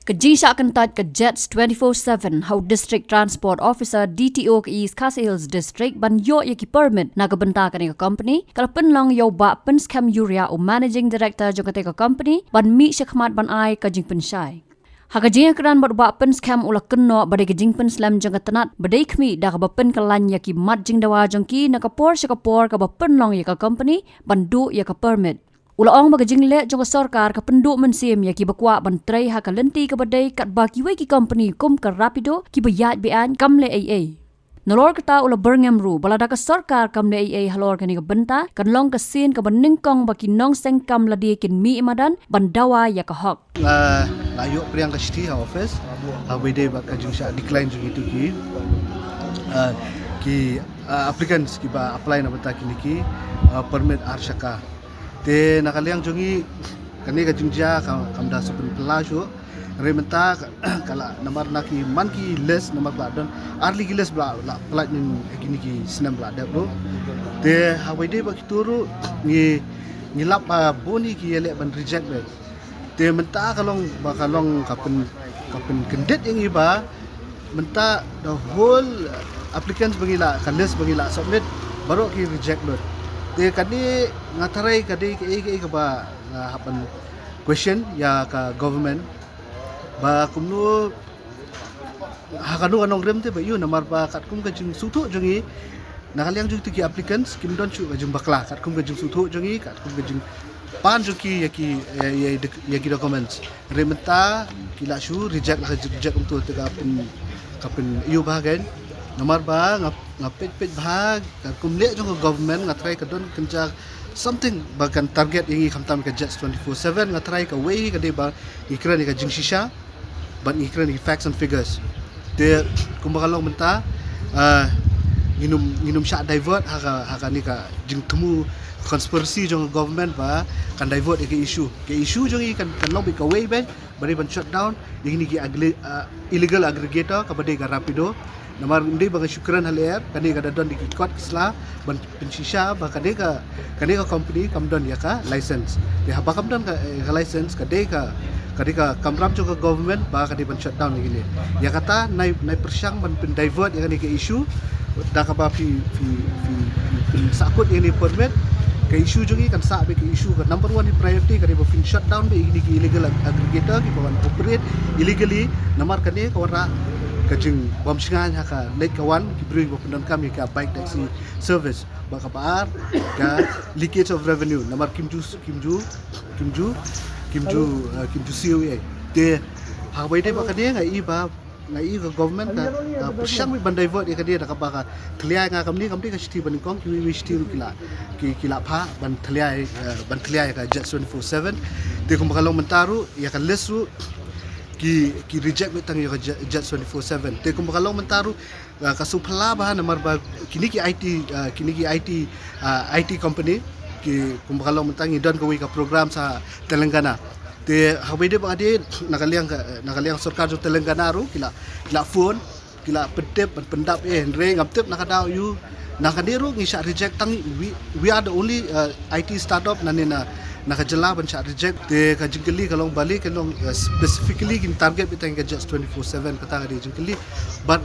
Kajisha kentat ke Jets 24/7 how District Transport Officer DTO ke East Khasi Hills District ban yo yaki permit na kebenta ke company kalau penlang yo ba pen scam urea o managing director jogate ke company ban mi syakmat ban ai ke jing pensyai. Hakajing keran ba pen scam ula kenno badai ke jing pen slam jang tenat badai kmi da ka pen kelan yaki mat jing dawa jangki na kapor syakapor ka penlang yaka company ban du yaka permit. Ulaong magajing le jong sarkar ka penduk mensim ya ki bakwa bantrai ha ka lenti ka badai kat baki we ki company kum ka rapido ki bayat bean kam le AA. Nolor kata ula Birmingham ru balada ka sarkar kam le AA halor ka ni ka benta kan long ka sin ka baningkong baki nong seng kam ladi kin mi imadan bandawa ya ka hok. Layo priang ka city office wede ba ka jing sha decline jung itu ki applicants ki ba apply na bata ki permit arshaka te nakaliang jungi kani ka jingja kam da super pelajo rementa kala namar naki man ki less namar bla don arli ki less bla plat nin gini ki senam bla da bro te hawaide ba kituru ni lap boni ki ele ban reject be te menta kalong kapen kendet yang iba menta the whole applicants bangila list bangila submit baru ki reject lot te kadi ngatarai kadi ke ba hapan question ya ka government ba kumnu hakanu anong rem te ba yu namar ba kat kum ka jing sutu jongi nakaliang jung tiki applicants kim don chu ka jung bakla kat kum ka jung sutu jongi kat kum ka jung pan juki yaki documents rementa kila shu reject untuk te kapin yu bahagian nomor ba ngapit bahag kumle jong government ngatrai ka don kenja something bahkan target yang khamtam ka Jets 24/7 ngatrai ka way ka de ba ikran ka jing shisha ban ikran facts and figures de kumbakalong menta nginum sha divert haka ni ka jing temu conspiracy jong government ba kan divert ke issue jong kan long ka way ben bari ban shut down ini ki illegal aggregator ka bade ka rapido namar ndi bang syukran haler kani kada don di kot kisla ban pensisha ba kani ka company kam don ya ka license ya ba kam don ka license kade ka kamram juga government ba kadi ban shutdown ni ya kata nai persyang ban pen divert ya kani ke issue da ka ba fi sakut ini permit ke issue jungi kan sa be ke issue ka number 1 priority kadi ba fin shutdown be ini ki illegal aggregator ki bawan operate illegally namar kani ka wara kajing bom singan haka lek kawan kibri bo pendon kami ka bike taxi service ba kapaar ka leakage of revenue namar kimju COA de hawai de ba kade ngai ka government ka persyang ban divert ka dia ka ba ka thliai nga kamni ka city ban kong ki wi city ru kila pha ban thliai ka Jets 24/7 de kum kalong mentaru ya ka list ru ki reject betang yo Jets 24/7 te kum kalong mentaru kasu phala ba namar ba kini ki IT company ki kum kalong mentang don ko ka program sa Telangana te habide ba ade nakaliang sarkar jo Telangana ru kila phone kila pedep pendap re ngaptep nakadaw yu nakadiru ngisha reject tang we are the only IT startup nanina nakajala ban sha reject te ka jingkeli kalong balik kalong specifically kin target bitang ka Jets 24/7 kata ka jingkeli but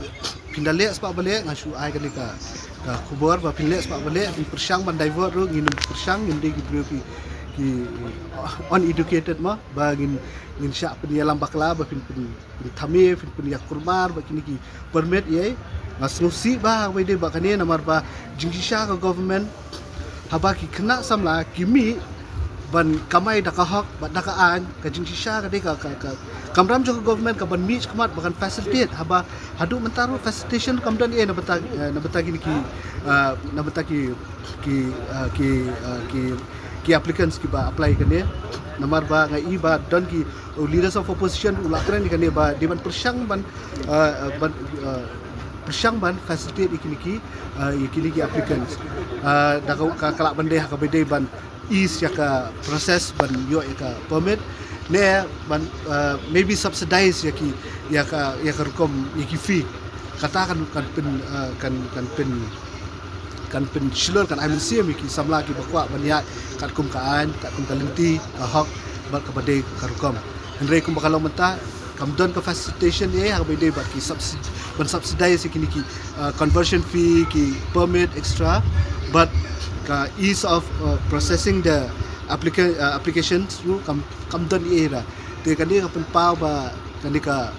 pindale spa balik ngasu ai kali ka kubur ba pindale spa balik persyang ban divert ru ngin persyang ngin ki uneducated ma ba ngin sha penyalam bakla ba pin thame pin yak kurmar ba kini ki permit ye ngasnusi ba wede ba kane namar ba jingsha ka government haba ki kena samla kimi ban kamai da ka hak ba da ka an ka jingsha ka de ka kamram jo government ka ban mich kamat bakan facilitate haba hadu mentaru facilitation kamdan na batagi ki applicants ki ba apply kane namar ba ngai ba don ki leaders of opposition ulakran kane ba di ban persyang ban facilitate ikini ki applicants da ka kala bande ha ka bede ban is ya ka proses ban yo ya ka permit ne ban maybe subsidize ya ka rukom ya ki fee katakan kan pen shilor kan amin sim ki samla ki bakwa banya kat kum talenti ka hak bar ka bade ka rukom henre kum bakalo menta kamdon ka facilitation hak bede bat ki subsidize kini ki conversion fee ki permit extra, but ka ease of processing the applications ru kamdon era te kani ka penpau ba kani ka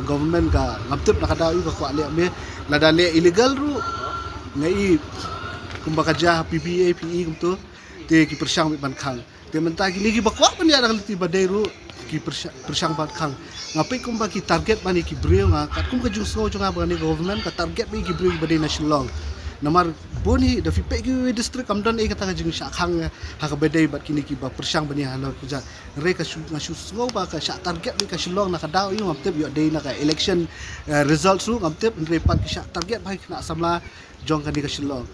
government ka ngaptep nakadawi ka ko ale me ladale illegal ru ngai kumbaga ja PPA PE kumto te ki persyang ban khang te menta ki ligi bakwa pan ya dal ti badai ru ki persyang ban khang ngapai kumba ki target bani ki breu nga kat kum ka jung so jonga bani government ka target bi ki breu badai national namar boni da fi pe ki district kamdan e kata ka jing sha khang ha ka badai bat kini ki ba persyang bani halo ki ja re ka shu so ba ka sha target bi ka shilong na ka daw yu ngaptep yo dei na ka election results ru ngaptep re pat ki sha target ba ki na samla jong kani ka shilong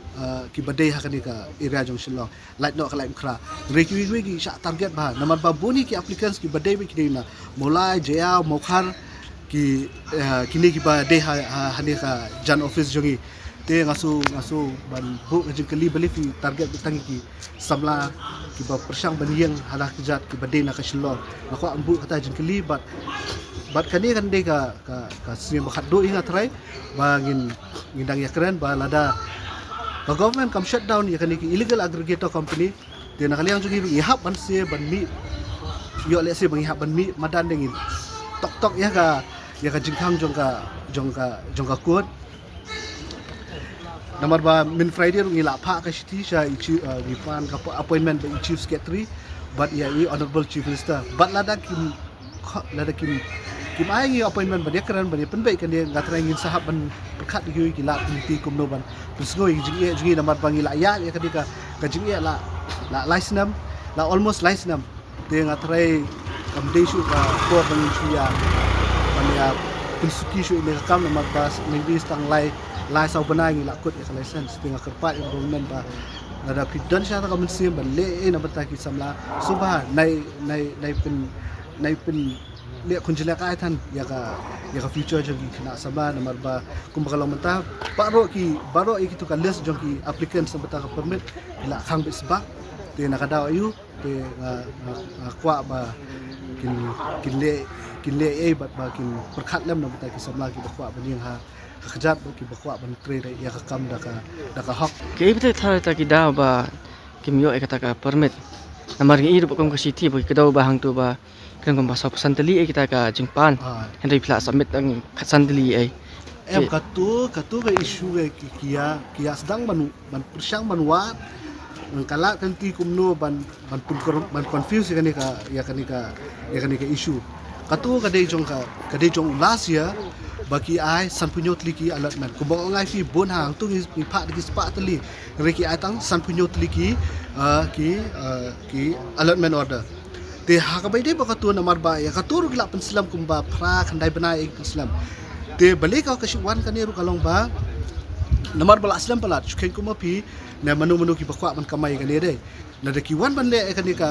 ki badai ha kani ka area jong shilong light no ka light kra re ki sha target ba namar ba boni ki applicants ki badai bi ki na mulai jaya mokhar ki kini ki ba dei ha hani ka jan office jongi te ngasu ban bu jing kali beli fi target tangi ki samla ki ba persyang baniang hala kejat ki badai na ka shilong aku ambu kata jing kali bat kani kan dei ka sim bakat do ingat try bangin ngindang ya keren ba lada ba government kam shut down ya kani ki illegal aggregator company te nak liang jungi ihap ban se ban mi yo le se bang ihap ban mi madan dengin tok ya ka jingkhang jong ka kuat nomor ba min Friday ru ngila pha ka shiti sha ichi wipan ka appointment by chief secretary but ya honorable chief minister but lada kim ai ngi appointment ba dia keren ba dia penbai kan dia ngatrai ngin sahab ban perkhat di ki la ti kum no ban pusngoi jingi nomor ba ngila ya ka jingi la license la almost license dia ngatrai kam desu ka ko ban ya ban ya pensuki shu ni kam nomor pas maybe stang lai sau benai ngila kut ya license tengah kerpat government ba ada pidan sha ta kam sim ban le na bataki samla subha nai pen le kunjila ka than ya ka future jogi kena sama nomor ba kumba kalau mentah baro ki tu ka list jogi applicants sabata ka permit la khang bisba te nakadaw ayu te kwa ba kin le bat ba kin perkhat lem na bataki samla ki kwa ba ning ha kejat ki bakwa ban trade ya ka kam da ka hak ke bete thar ta ki da ba kim yo e kata ka permit namar ngi ru kom ka city bo ki daw ba hang tu ba kan kom basa santali e kita ka jingpan henry pla submit ang santali e em katu ka issue ke kia sedang ban persyang ban wat kala kan ti kumno ban confuse kan ka issue katu ka dei jong last year bagi ai san punyo tliki allotment ko bang ngai fi bon hang tu ni pha di spa tli reki ai tang san punyo tliki ki allotment order te ha ka bai de ba tu namar ba ya ka tur gila penslam kumba phra khandai bana ek penslam te balik ka wan kan ru kalong ba namar bala aslam pala chuken kuma pi na manu ki bakwa man kamai kan de na de ki wan ban le kan ka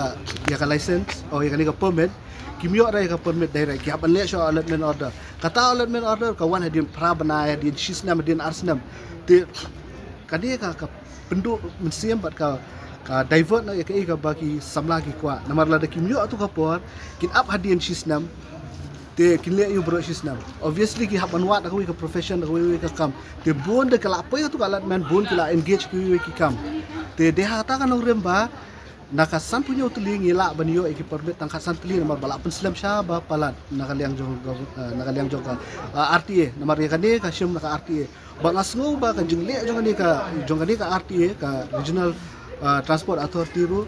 ya ka license o ya kan ka permit kimyo rai ka permit direct ki haban le sho allotment order kata allotment order ka wan hadin pra bana hadin shisnam hadin arsnam te kani ka pendu mensiam bat ka divert na ka bagi samla ki kwa namar la de kimyo atu ka por kin up hadin shisnam te kin le yu bro shisnam obviously ki haban wat ka ka profession ka kam te bon de kala pa tu ka allotment bon kila engage ki kam te de hata kan remba naka san punyo tuli ngila banyo iki permit tangkat san tuli namar bala penslam sha ba palat nakaliang jong ka RTA namar ya kani ka syum naka RTA ba ngasngo ba kan jingle jong kani ka RTA ka regional transport authority ru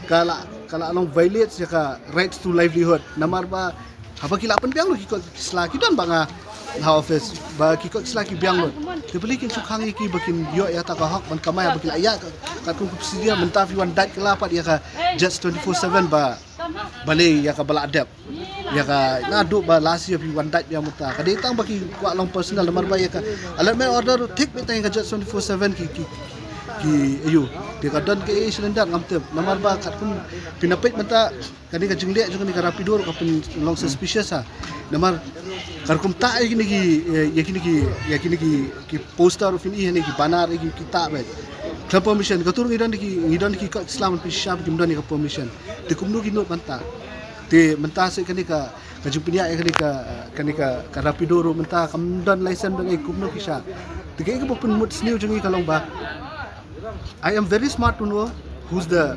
kala along violates ya ka rights to livelihood namar ba haba kila pen biang lu ki selaki dan ba ha office ba ki selaki biang lu te beli kin sukhang iki bakin yo ya ta ka hak ban kamai bakin aya ka kun subsidia mentafi wan dat kala pat ya ka just 24/7 ba balik ya ka bala adap ya ka ngadu ba last year pi wan dat ya muta ka detang baki kwa long personal namar ba ya ka allotment order take me tang ka just 24/7 ki ayu dia ka don ke cylinder ngamtem namar ba kat kun pinapit menta kani ka jingle jong ni ka rapido ka pun long suspicious ha namar karkum ta kini ki poster of ini ki banar ki kita ba ka permission ka tur ngidan ki ka Islam pi shab ki mdan ka permission te kumno ki no banta Ti mentah sik kani ka jumpinia kani ka rapido ro mentah kam dan license dan ikum no kisha. Tiga ke pun mut sniu jungi kalong ba. I am very smart to know who's the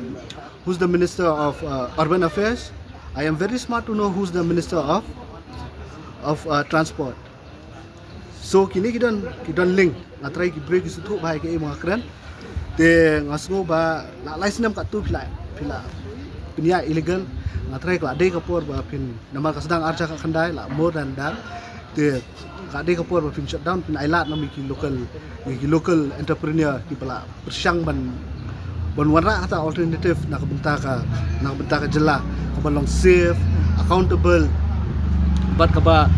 Minister of Urban Affairs. I am very smart to know who's the Minister of Transport. So kini kita link natrai ki break situ bahai ke mga keren. Te ngasngo ba la license nam kat tu pila punya illegal natrai ka ade kapor ba pin namal kasdang arja ka khandai la more than that. Te ka ade kapor ba pin shutdown pin ailat nam ki local entrepreneur ki pala persyang ban warna atau alternatif nak bentar ka jelah ka balong safe accountable bat ka ba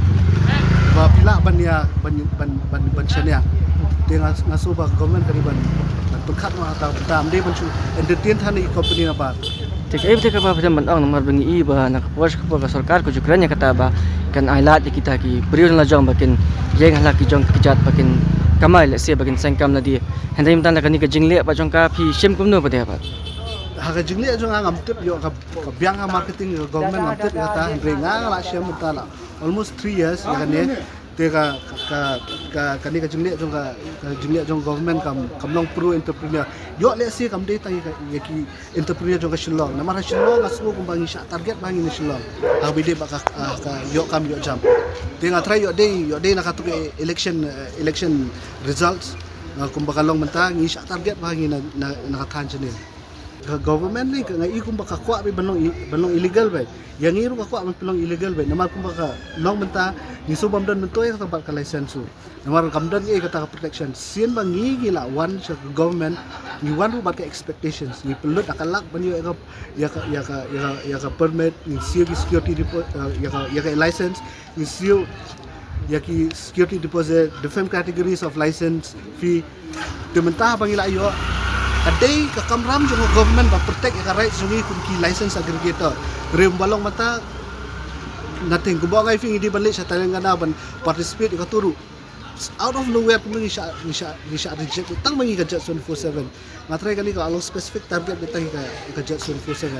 pila ban chania dengan ngaso ba government kariban berkat ma atau tam de ban chu entertain thani company na ba Tik ay betul apa macam mentang nomor bengi ba nak puas ke sarkar ko jukranya kata ba kan ailat kita ki beriun la jong bakin jeng hala ki jong kijat bakin kamai le se bakin sengkam na di hendai mentan kan ni ka jingle ba jong ka phi sim kum no ba de ba ha ka jingle jong ngam tip yo ka biang marketing government ngam tip kata hendai ngala sim mentala almost 3 years ya kan ne te ka ni ka jingle jong government kam long pro entrepreneur yo le se kam de tai ki entrepreneur jong ka shillong namar shillong asu kum bangi sha target bangi ni shillong ha bide ba ka yo kam yo jam te nga try yo day na ka tu election results kum bakalong menta ngi sha target bangi na ka than chene government ni nga i kum baka kwa bi banong illegal ba yang iru ka kwa banong illegal ba namar kum baka long menta ni subam dan mentoy ka ba ka license su namar kamdan e kata protection sien bangi gila one sa government ni one ru ba ka expectations ni pelut akalak ban yo ya ka permit ni security ya ka license ni ya ki security deposit different categories of license fee de mentah bangila yo adai ka kamram jong government ba protect ka right sungi kun ki license aggregator rem balong mata nothing ko ba ngai fing di balik sa Telangana ban participate ka turu out of nowhere pun ni sha reject tang mangi ka jet 24/7 matrai kali ka along specific target betang ka jet 24/7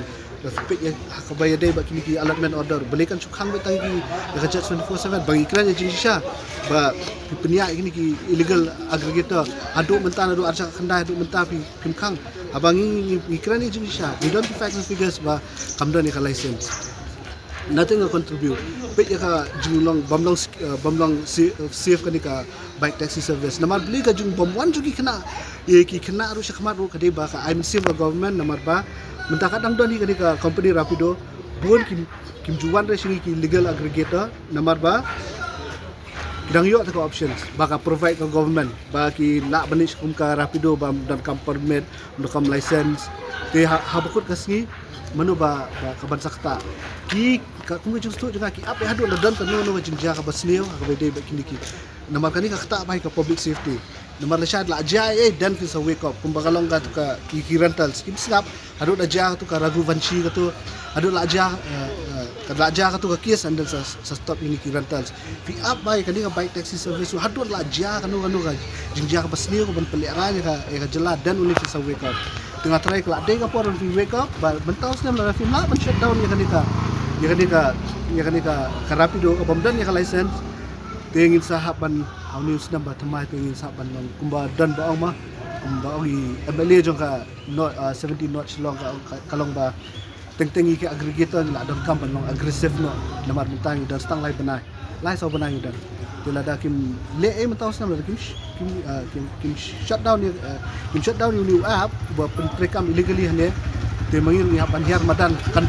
the speak ya ka bayar day ba kini ki allotment order belikan sukhang betang ki ka jet 24/7 bagi kran jing sha ba penia ini ki illegal aggregator aduk mentan aduk arja khandai aduk menta pi kimkhang abangi ikran ni jing sha we don't facts and figures ba kamdan ni ka license nothing to contribute pet ya ka jumlong bamlong safe ka ni ka bike taxi service namar beli ka jung bom wan jugi kena ki kena ru syakmat ru ka de ba ka I'm same government namar ba menta kadang don ni ka ni ka company rapido bon kim juwan re singi ki legal aggregator namar ba kidang yo ta options baka provide ka government ba ki la banis kum ka rapido ba dan kam permit kam license te habukut ka singi manu ba kaban sakta ki ka kum jung stu juga ki ap ya hadu dan tanu no jing ja ka basneo ka bede ba kiniki namar kani ka khata ba ka public safety namar la shad la ja dan fi sa wake up kum bagalong ka ki rentals kim snap hadu da ja tu ka ragu vanchi ka tu hadu la ja ka tu ka kies and sa stop ini ki rentals fi up ba kani ka bike taxi service hadu la ja kanu ka jing ja ka basneo ko ban pelera ka jela dan uni fi sa wake up tengah try kelak day ka por fi wake up ba bentaus nem la film la ban shutdown ya kanika rapido ka bomdan ya ka license tengin sahaban au news nam ba thamai tengin sahaban long kumba dan ba ong ma kumba ong i MLA jong ka 70 not long ka kalong ba teng-tengi ke aggregator la dan kam long aggressive no namar mentang dan stang lai benai lai so benai dan tila da kim le mentaus nam la kim shutdown ni app ba prekam illegally hane te mangir ni hapan hiar madan kan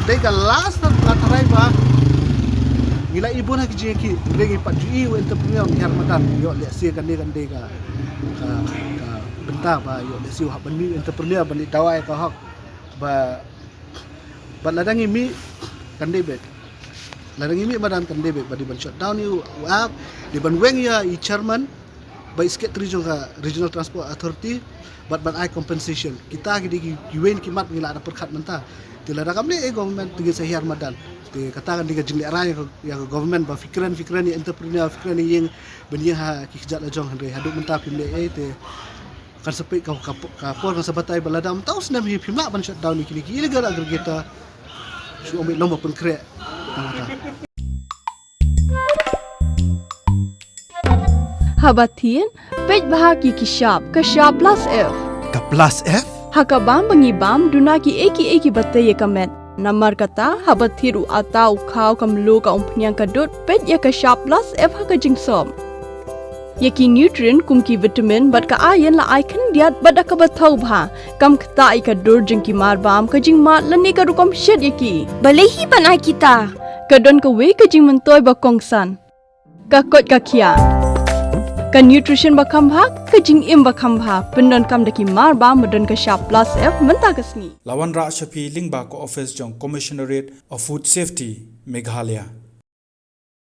dai ka last ka tarai ba ngila ibu na ki legi pat ji entrepreneur ni hiar madan yo le se kan dai ka benta ba yo le si hapan ni entrepreneur bani dawai ka hak ba ladangi mi kan dai bet ladangi mi madan kan dai bet ba di ban shutdown ni app di ban weng ya i chairman by sket regional transport authority but I compensation kita gidi UN kimat ngila ada perkhat menta tila da kamle government tinggi sehar madan te katakan diga jingli araya ya government ba fikran ni entrepreneur fikran ni yang benya ha ki khjat la jong handai hadu menta pimle te kan sepe ka por kan sabatai baladam taus nam hi pimla ban shutdown ni kini illegal aggregator su umi lomba pun kre Habatin, pej bahagi Kashab plus F. Ka plus F? Hakabam bangibam dunaki eki bataya kamet. Namar kata habatiru atau kau kamlu ka umpnyang kadut pej ya Kashab plus F haka jingsom. Yaki nutrient kumki vitamin bat ka ayan la icon diat bat ka batau bha kam kta i ka dur jingki marbam ka jingma lani ka rukom shed yaki. Balehi banai kita. Kadon ka we ka jing mentoy ba kongsan. Ka kot ka kia. Ka nutrition ba kambha ka jing im ba kambha pendon kam daki marba medon ka Kashab plus F menta kasni. Lawan Ra Shafi Lingba ko office jong Commissionerate of Food Safety Meghalaya.